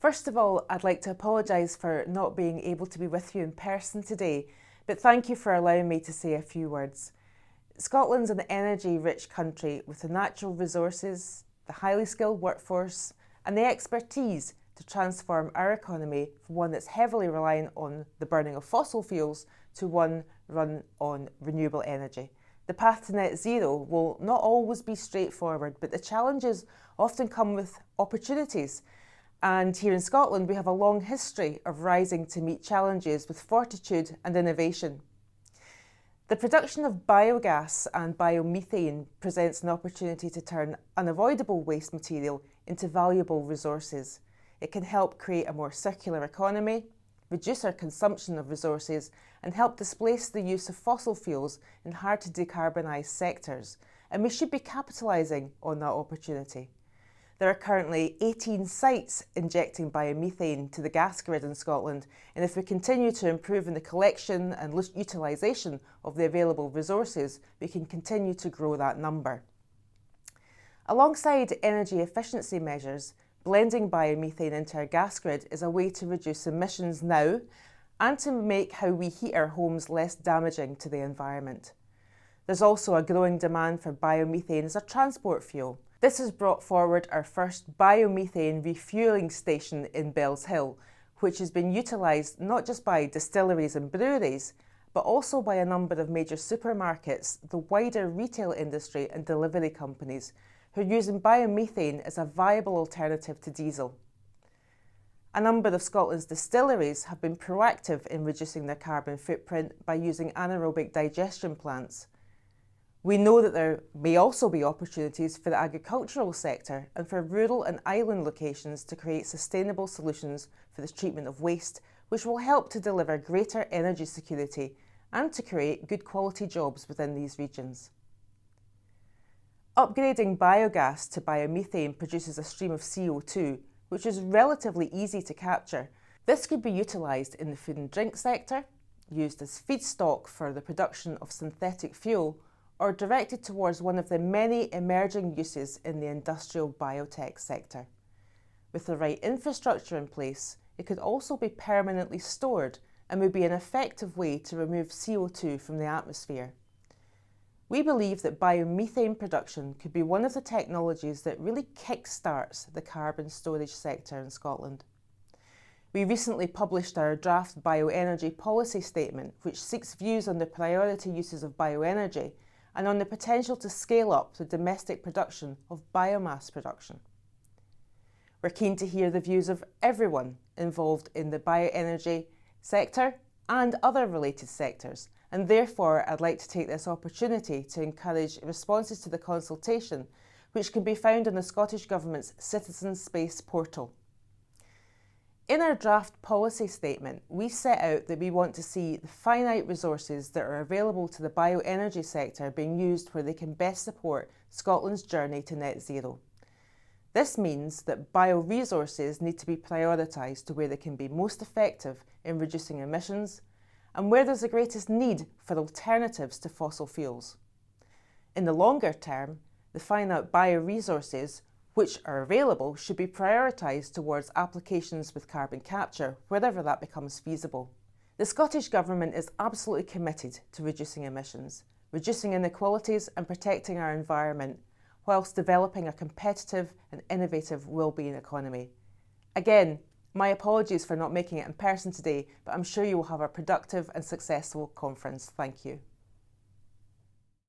First of all, I'd like to apologise for not being able to be with you in person today, but thank you for allowing me to say a few words. Scotland's an energy-rich country with the natural resources, the highly skilled workforce and the expertise to transform our economy from one that's heavily reliant on the burning of fossil fuels to one run on renewable energy. The path to net zero will not always be straightforward, but the challenges often come with opportunities. And here in Scotland, we have a long history of rising to meet challenges with fortitude and innovation. The production of biogas and biomethane presents an opportunity to turn unavoidable waste material into valuable resources. It can help create a more circular economy, reduce our consumption of resources, and help displace the use of fossil fuels in hard to decarbonise sectors. And we should be capitalising on that opportunity. There are currently 18 sites injecting biomethane to the gas grid in Scotland, and if we continue to improve in the collection and utilisation of the available resources, we can continue to grow that number. Alongside energy efficiency measures, blending biomethane into our gas grid is a way to reduce emissions now and to make how we heat our homes less damaging to the environment. There's also a growing demand for biomethane as a transport fuel. This has brought forward our first biomethane refuelling station in Bells Hill, which has been utilised not just by distilleries and breweries, but also by a number of major supermarkets, the wider retail industry and delivery companies, who are using biomethane as a viable alternative to diesel. A number of Scotland's distilleries have been proactive in reducing their carbon footprint by using anaerobic digestion plants. We know that there may also be opportunities for the agricultural sector and for rural and island locations to create sustainable solutions for the treatment of waste, which will help to deliver greater energy security and to create good quality jobs within these regions. Upgrading biogas to biomethane produces a stream of CO2, which is relatively easy to capture. This could be utilised in the food and drink sector, used as feedstock for the production of synthetic fuel, or directed towards one of the many emerging uses in the industrial biotech sector. With the right infrastructure in place, it could also be permanently stored and would be an effective way to remove CO2 from the atmosphere. We believe that biomethane production could be one of the technologies that really kick-starts the carbon storage sector in Scotland. We recently published our draft bioenergy policy statement, which seeks views on the priority uses of bioenergy and on the potential to scale up the domestic production of biomass production. We're keen to hear the views of everyone involved in the bioenergy sector and other related sectors, and therefore I'd like to take this opportunity to encourage responses to the consultation, which can be found on the Scottish Government's Citizen Space portal. In our draft policy statement, we set out that we want to see the finite resources that are available to the bioenergy sector being used where they can best support Scotland's journey to net zero. This means that bioresources need to be prioritised to where they can be most effective in reducing emissions and where there's the greatest need for alternatives to fossil fuels. In the longer term, the finite bioresources which are available should be prioritised towards applications with carbon capture, wherever that becomes feasible. The Scottish Government is absolutely committed to reducing emissions, reducing inequalities and protecting our environment, whilst developing a competitive and innovative wellbeing economy. Again, my apologies for not making it in person today, but I'm sure you will have a productive and successful conference. Thank you.